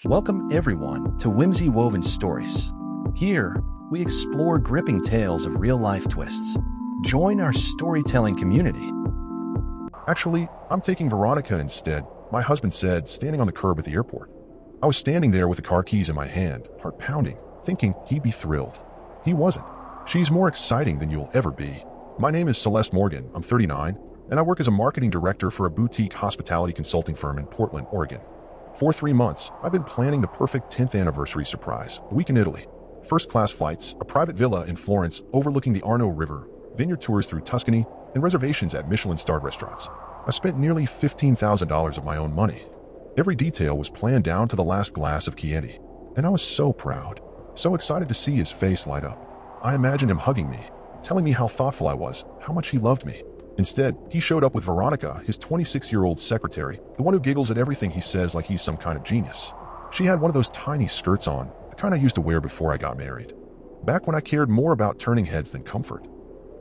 Welcome everyone to Whimsy Woven Stories. Here, we explore gripping tales of real-life twists. Join our storytelling community. Actually, I'm taking Veronica instead, my husband said, standing on the curb at the airport. I was standing there with the car keys in my hand, heart pounding, thinking he'd be thrilled. He wasn't. She's more exciting than you'll ever be. My name is Celeste Morgan, I'm 39, and I work as a marketing director for a boutique hospitality consulting firm in Portland, Oregon. For 3 months, I've been planning the perfect 10th anniversary surprise, a week in Italy. First-class flights, a private villa in Florence overlooking the Arno River, vineyard tours through Tuscany, and reservations at Michelin-starred restaurants. I spent nearly $15,000 of my own money. Every detail was planned down to the last glass of Chianti, and I was so proud, so excited to see his face light up. I imagined him hugging me, telling me how thoughtful I was, how much he loved me. Instead, he showed up with Veronica, his 26-year-old secretary, the one who giggles at everything he says like he's some kind of genius. She had one of those tiny skirts on, the kind I used to wear before I got married, back when I cared more about turning heads than comfort.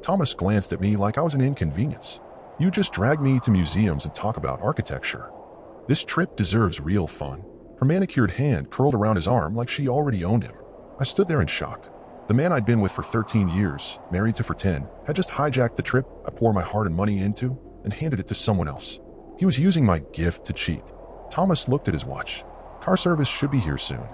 Thomas glanced at me like I was an inconvenience. You just drag me to museums and talk about architecture. This trip deserves real fun. Her manicured hand curled around his arm like she already owned him. I stood there in shock. The man I'd been with for 13 years, married to for 10, had just hijacked the trip I poured my heart and money into and handed it to someone else. He was using my gift to cheat. Thomas looked at his watch. Car service should be here soon.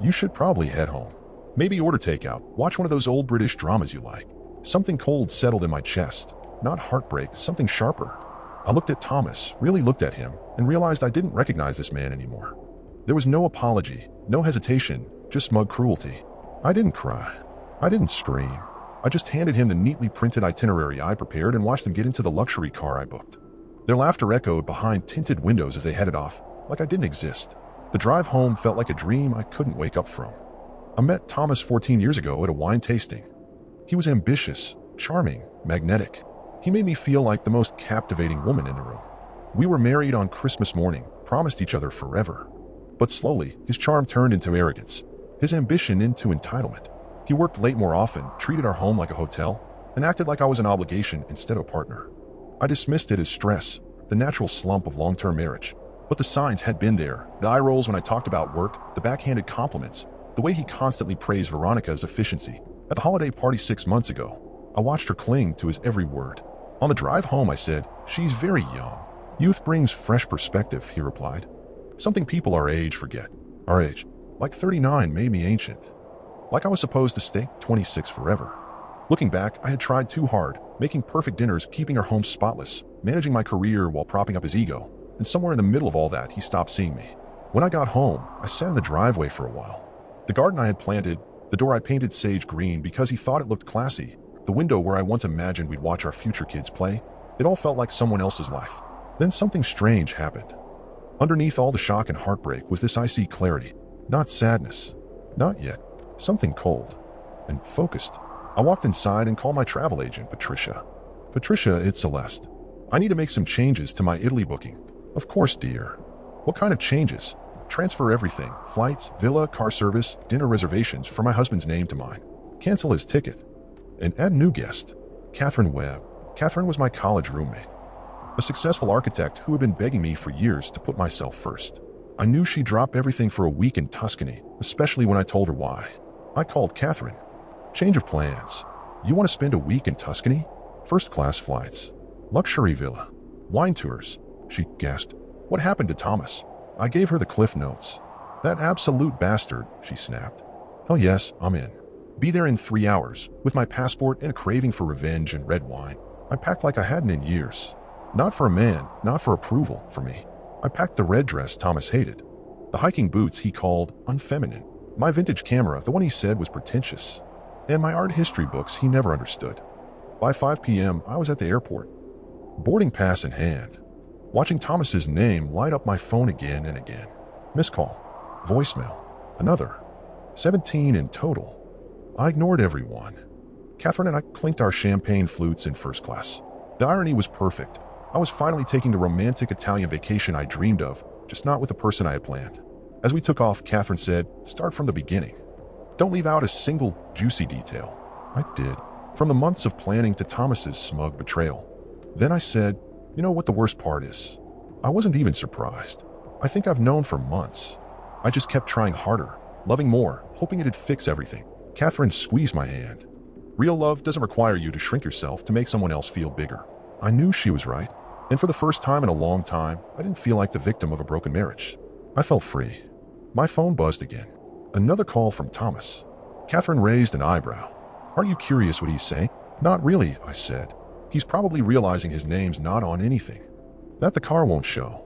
You should probably head home. Maybe order takeout. Watch one of those old British dramas you like. Something cold settled in my chest. Not heartbreak, something sharper. I looked at Thomas, really looked at him, and realized I didn't recognize this man anymore. There was no apology, no hesitation, just smug cruelty. I didn't cry. I didn't scream. I just handed him the neatly printed itinerary I prepared and watched them get into the luxury car I booked. Their laughter echoed behind tinted windows as they headed off, like I didn't exist. The drive home felt like a dream I couldn't wake up from. I met Thomas 14 years ago at a wine tasting. He was ambitious, charming, magnetic. He made me feel like the most captivating woman in the room. We were married on Christmas morning, promised each other forever. But slowly, his charm turned into arrogance, his ambition into entitlement. He worked late more often, treated our home like a hotel, and acted like I was an obligation instead of a partner. I dismissed it as stress, the natural slump of long-term marriage. But the signs had been there, the eye rolls when I talked about work, the backhanded compliments, the way he constantly praised Veronica's efficiency. At the holiday party 6 months ago, I watched her cling to his every word. On the drive home, I said, "She's very young. Youth brings fresh perspective," he replied. "Something people our age forget. Our age, like 39, made me ancient. Like I was supposed to stay 26 forever." Looking back, I had tried too hard, making perfect dinners, keeping our home spotless, managing my career while propping up his ego. And somewhere in the middle of all that, he stopped seeing me. When I got home, I sat in the driveway for a while. The garden I had planted, the door I painted sage green because he thought it looked classy, the window where I once imagined we'd watch our future kids play, it all felt like someone else's life. Then something strange happened. Underneath all the shock and heartbreak was this icy clarity. Not sadness. Not yet. Something cold. And focused. I walked inside and called my travel agent, Patricia. "Patricia, it's Celeste. I need to make some changes to my Italy booking." "Of course, dear." "What kind of changes?" "Transfer everything. Flights, villa, car service, dinner reservations from my husband's name to mine. Cancel his ticket. And add new guest. Catherine Webb." Catherine was my college roommate. A successful architect who had been begging me for years to put myself first. I knew she'd drop everything for a week in Tuscany, especially when I told her why. I called Catherine. "Change of plans. You want to spend a week in Tuscany? First-class flights. Luxury villa. Wine tours." She gasped. "What happened to Thomas?" I gave her the cliff notes. "That absolute bastard," she snapped. "Hell yes, I'm in. Be there in 3 hours, with my passport and a craving for revenge and red wine." I packed like I hadn't in years. Not for a man, not for approval, for me. I packed the red dress Thomas hated. The hiking boots he called unfeminine. My vintage camera, the one he said was pretentious. And my art history books he never understood. By 5 p.m., I was at the airport, boarding pass in hand, watching Thomas's name light up my phone again and again. Missed call. Voicemail. Another. 17 in total. I ignored everyone. Catherine and I clinked our champagne flutes in first class. The irony was perfect. I was finally taking the romantic Italian vacation I dreamed of, just not with the person I had planned. As we took off, Catherine said, "Start from the beginning. Don't leave out a single juicy detail." I did. From the months of planning to Thomas's smug betrayal. Then I said, "You know what the worst part is? I wasn't even surprised. I think I've known for months. I just kept trying harder, loving more, hoping it'd fix everything. Catherine squeezed my hand. Real love doesn't require you to shrink yourself to make someone else feel bigger. I knew she was right, and for the first time in a long time, I didn't feel like the victim of a broken marriage. I felt free. My phone buzzed again. Another call from Thomas. Catherine raised an eyebrow. Are you curious what he's saying? Not really, I said. He's probably realizing his name's not on anything. That the car won't show.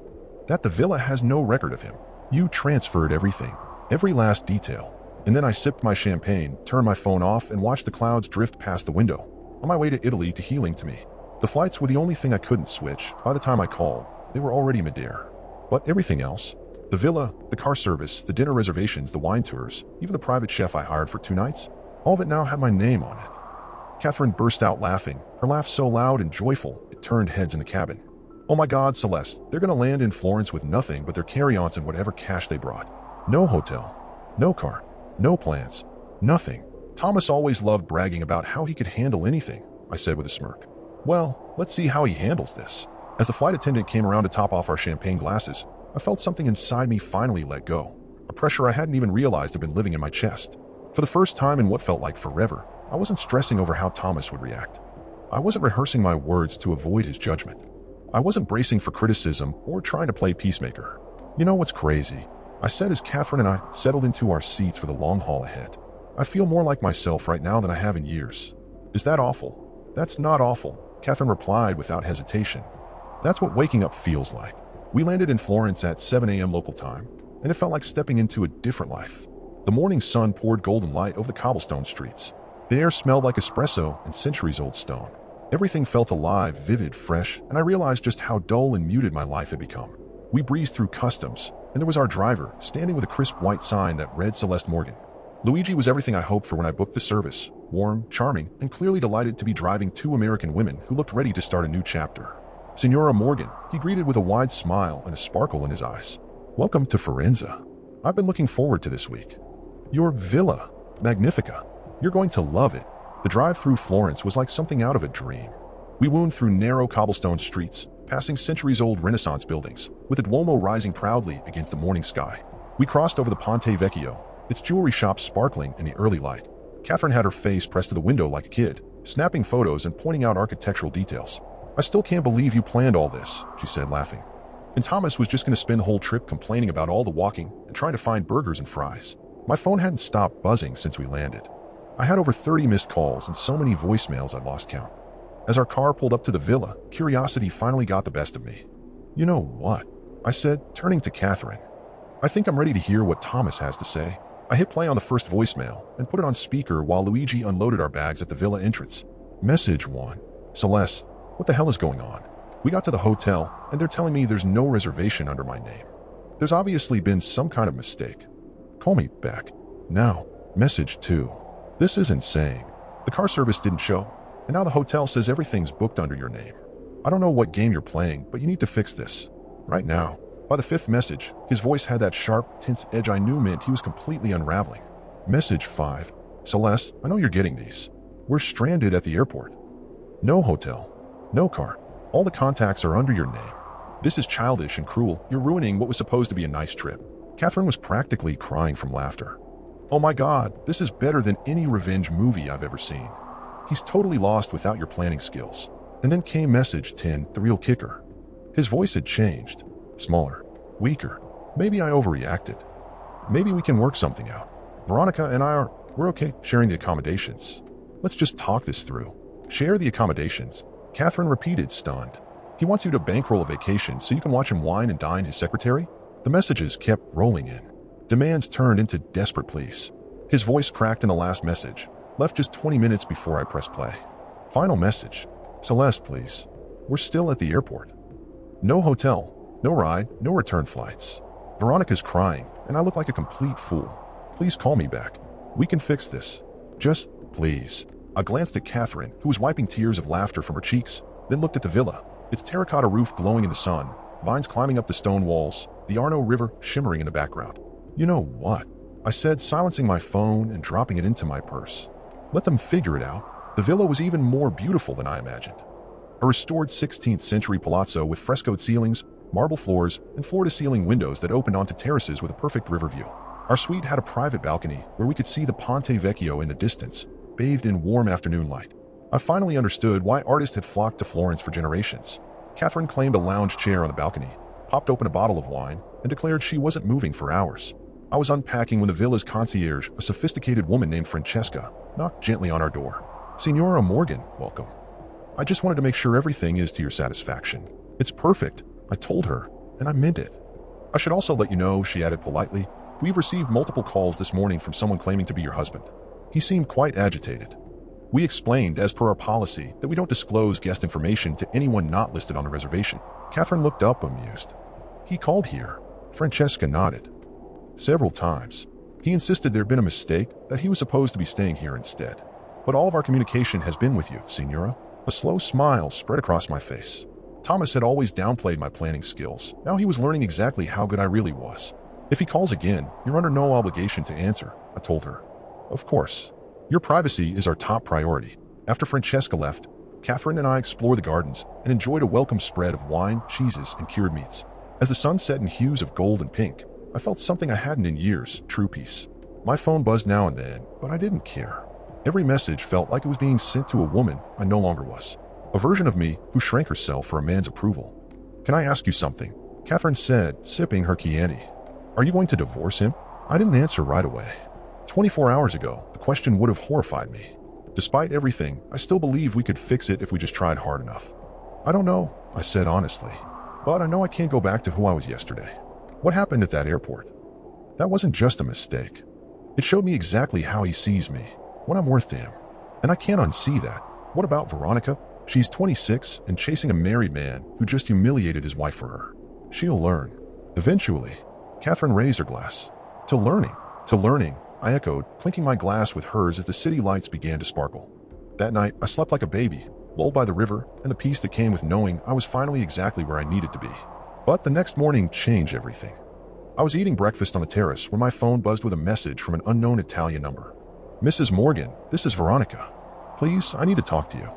That the villa has no record of him. You transferred everything, every last detail. And then I sipped my champagne, turned my phone off, and watched the clouds drift past the window. On my way to Italy to healing to me. The flights were the only thing I couldn't switch. By the time I called, they were already midair. But everything else, the villa, the car service, the dinner reservations, the wine tours, even the private chef I hired for 2 nights, all of it now had my name on it. Catherine burst out laughing, her laugh so loud and joyful it turned heads in the cabin. Oh my God, Celeste, they're gonna land in Florence with nothing but their carry-ons and whatever cash they brought. No hotel, no car, no plans, nothing. Thomas always loved bragging about how he could handle anything, I said with a smirk. Well, let's see how he handles this. As the flight attendant came around to top off our champagne glasses, I felt something inside me finally let go. A pressure I hadn't even realized had been living in my chest. For the first time in what felt like forever, I wasn't stressing over how Thomas would react. I wasn't rehearsing my words to avoid his judgment. I wasn't bracing for criticism or trying to play peacemaker. You know what's crazy? I said as Catherine and I settled into our seats for the long haul ahead. I feel more like myself right now than I have in years. Is that awful? That's not awful, Catherine replied without hesitation. That's what waking up feels like. We landed in Florence at 7 a.m. local time, and it felt like stepping into a different life. The morning sun poured golden light over the cobblestone streets. The air smelled like espresso and centuries-old stone. Everything felt alive, vivid, fresh, and I realized just how dull and muted my life had become. We breezed through customs, and there was our driver, standing with a crisp white sign that read Celeste Morgan. Luigi was everything I hoped for when I booked the service, warm, charming, and clearly delighted to be driving 2 American women who looked ready to start a new chapter. Signora Morgan, he greeted with a wide smile and a sparkle in his eyes. Welcome to Firenze. I've been looking forward to this week. Your villa, Magnifica. You're going to love it. The drive through Florence was like something out of a dream. We wound through narrow cobblestone streets, passing centuries-old Renaissance buildings, with the Duomo rising proudly against the morning sky. We crossed over the Ponte Vecchio, its jewelry shop sparkling in the early light. Catherine had her face pressed to the window like a kid, snapping photos and pointing out architectural details. I still can't believe you planned all this, she said, laughing. And Thomas was just going to spend the whole trip complaining about all the walking and trying to find burgers and fries. My phone hadn't stopped buzzing since we landed. I had over 30 missed calls and so many voicemails I'd lost count. As our car pulled up to the villa, curiosity finally got the best of me. You know what? I said, turning to Catherine. I think I'm ready to hear what Thomas has to say. I hit play on the first voicemail and put it on speaker while Luigi unloaded our bags at the villa entrance. Message 1. Celeste, what the hell is going on? We got to the hotel and they're telling me there's no reservation under my name. There's obviously been some kind of mistake. Call me back. Now. Message 2. This is insane. The car service didn't show, and now the hotel says everything's booked under your name. I don't know what game you're playing, but you need to fix this. Right now. By the 5th message, his voice had that sharp, tense edge I knew meant he was completely unraveling. Message 5. Celeste, I know you're getting these. We're stranded at the airport. No hotel. No car. All the contacts are under your name. This is childish and cruel. You're ruining what was supposed to be a nice trip. Catherine was practically crying from laughter. Oh my God, this is better than any revenge movie I've ever seen. He's totally lost without your planning skills. And then came message 10, the real kicker. His voice had changed. Smaller. Weaker. Maybe I overreacted. Maybe we can work something out. Veronica and we're okay sharing the accommodations. Let's just talk this through. Share the accommodations. Catherine repeated, stunned. He wants you to bankroll a vacation so you can watch him wine and dine his secretary? The messages kept rolling in. Demands turned into desperate pleas. His voice cracked in the last message, left just 20 minutes before I pressed play. Final message. Celeste, please. We're still at the airport. No hotel, no ride, no return flights. Veronica's crying, and I look like a complete fool. Please call me back. We can fix this. Just, please. I glanced at Catherine, who was wiping tears of laughter from her cheeks, then looked at the villa, its terracotta roof glowing in the sun, vines climbing up the stone walls, the Arno River shimmering in the background. You know what? I said, silencing my phone and dropping it into my purse. Let them figure it out. The villa was even more beautiful than I imagined. A restored 16th century palazzo with frescoed ceilings, marble floors, and floor-to-ceiling windows that opened onto terraces with a perfect river view. Our suite had a private balcony where we could see the Ponte Vecchio in the distance, bathed in warm afternoon light. I finally understood why artists had flocked to Florence for generations. Catherine claimed a lounge chair on the balcony, popped open a bottle of wine, and declared she wasn't moving for hours. I was unpacking when the villa's concierge, a sophisticated woman named Francesca, knocked gently on our door. "Signora Morgan, welcome. I just wanted to make sure everything is to your satisfaction." "It's perfect," I told her, and I meant it. "I should also let you know," she added politely, "we've received multiple calls this morning from someone claiming to be your husband." He seemed quite agitated. We explained, as per our policy, that we don't disclose guest information to anyone not listed on the reservation. Catherine looked up, amused. "He called here." Francesca nodded. "Several times. He insisted there'd been a mistake, that he was supposed to be staying here instead. But all of our communication has been with you, Signora." A slow smile spread across my face. Thomas had always downplayed my planning skills. Now he was learning exactly how good I really was. "If he calls again, you're under no obligation to answer," I told her. "Of course. Your privacy is our top priority." After Francesca left, Catherine and I explored the gardens and enjoyed a welcome spread of wine, cheeses, and cured meats. As the sun set in hues of gold and pink, I felt something I hadn't in years, true peace. My phone buzzed now and then, but I didn't care. Every message felt like it was being sent to a woman I no longer was. A version of me who shrank herself for a man's approval. "Can I ask you something?" Catherine said, sipping her Chianti. "Are you going to divorce him?" I didn't answer right away. 24 hours ago, the question would have horrified me. Despite everything, I still believe we could fix it if we just tried hard enough. "I don't know," I said honestly. "But I know I can't go back to who I was yesterday." "What happened at that airport?" "That wasn't just a mistake. It showed me exactly how he sees me, what I'm worth to him. And I can't unsee that. What about Veronica? She's 26 and chasing a married man who just humiliated his wife for her. She'll learn. Eventually." Catherine raised her glass. "To learning. To learning," I echoed, clinking my glass with hers as the city lights began to sparkle. That night, I slept like a baby, lulled by the river and the peace that came with knowing I was finally exactly where I needed to be. But the next morning changed everything. I was eating breakfast on the terrace when my phone buzzed with a message from an unknown Italian number. "Mrs. Morgan, this is Veronica. Please, I need to talk to you.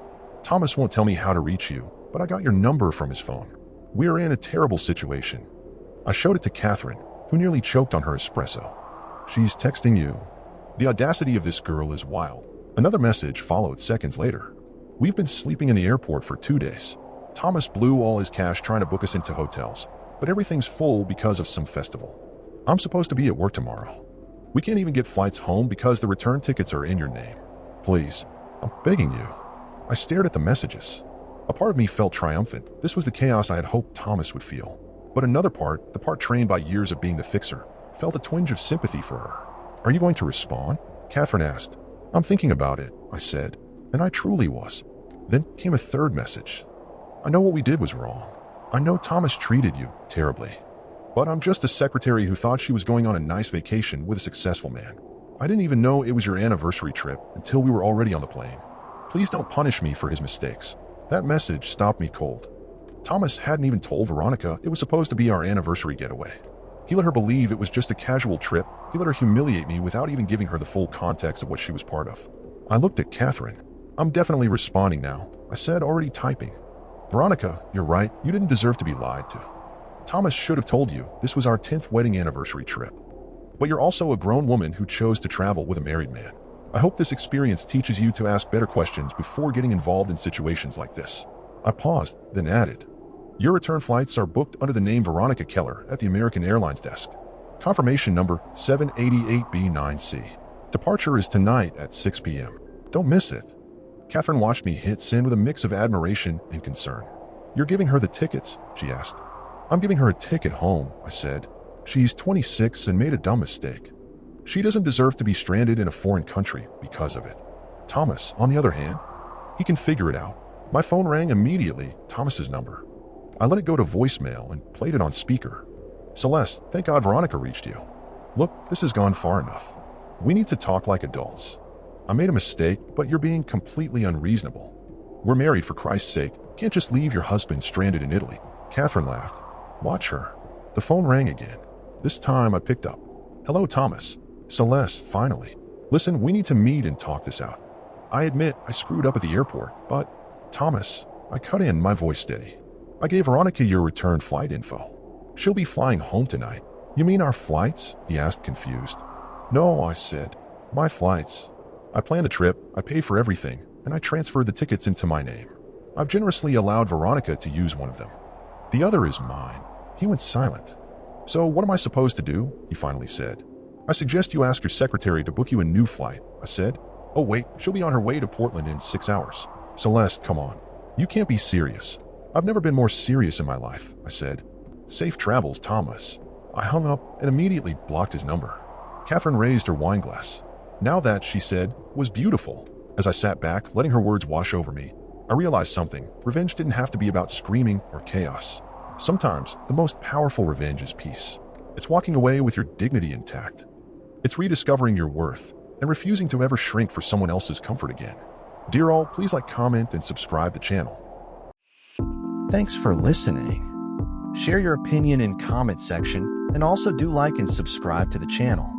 Thomas won't tell me how to reach you, but I got your number from his phone. We're in a terrible situation." I showed it to Catherine, who nearly choked on her espresso. "She's texting you." The audacity of this girl is wild. Another message followed seconds later. "We've been sleeping in the airport for 2 days. Thomas blew all his cash trying to book us into hotels, but everything's full because of some festival. I'm supposed to be at work tomorrow. We can't even get flights home because the return tickets are in your name. Please, I'm begging you." I stared at the messages. A part of me felt triumphant. This was the chaos I had hoped Thomas would feel. But another part, the part trained by years of being the fixer, felt a twinge of sympathy for her. "Are you going to respond?" Catherine asked. "I'm thinking about it," I said, and I truly was. Then came a third message. "I know what we did was wrong. I know Thomas treated you terribly. But I'm just a secretary who thought she was going on a nice vacation with a successful man. I didn't even know it was your anniversary trip until we were already on the plane. Please don't punish me for his mistakes." That message stopped me cold. Thomas hadn't even told Veronica it was supposed to be our anniversary getaway. He let her believe it was just a casual trip. He let her humiliate me without even giving her the full context of what she was part of. I looked at Catherine. "I'm definitely responding now," I said, already typing. "Veronica, you're right. You didn't deserve to be lied to. Thomas should have told you this was our 10th wedding anniversary trip. But you're also a grown woman who chose to travel with a married man. I hope this experience teaches you to ask better questions before getting involved in situations like this." I paused, then added, "Your return flights are booked under the name Veronica Keller at the American Airlines desk. Confirmation number 788B9C. Departure is tonight at 6 p.m. Don't miss it." Catherine watched me hit send with a mix of admiration and concern. "You're giving her the tickets?" she asked. "I'm giving her a ticket home," I said. "She's 26 and made a dumb mistake. She doesn't deserve to be stranded in a foreign country because of it. Thomas, on the other hand, he can figure it out." My phone rang immediately, Thomas's number. I let it go to voicemail and played it on speaker. "Celeste, thank God Veronica reached you. Look, this has gone far enough. We need to talk like adults. I made a mistake, but you're being completely unreasonable. We're married, for Christ's sake. Can't just leave your husband stranded in Italy." Catherine laughed. "Watch her." The phone rang again. This time I picked up. "Hello, Thomas." "Celeste, finally. Listen, we need to meet and talk this out. I admit I screwed up at the airport, but..." "Thomas," I cut in, my voice steady. I gave Veronica your return flight info. She'll be flying home tonight. You mean our flights? He asked, confused. No, I said. My flights. I planned a trip, I paid for everything, and I transferred the tickets into my name. I've generously allowed Veronica to use one of them. The other is mine. He went silent. So what am I supposed to do? He finally said. I suggest you ask your secretary to book you a new flight, I said. Oh wait, she'll be on her way to Portland in 6 hours. Celeste, come on. You can't be serious. I've never been more serious in my life, I said. Safe travels, Thomas. I hung up and immediately blocked his number. Catherine raised her wine glass. Now that, she said, was beautiful. As I sat back, letting her words wash over me, I realized something. Revenge didn't have to be about screaming or chaos. Sometimes, the most powerful revenge is peace. It's walking away with your dignity intact. It's rediscovering your worth and refusing to ever shrink for someone else's comfort again. Dear all, please like, comment, and subscribe to the channel. Thanks for listening. Share your opinion in comment section and also do like and subscribe to the channel.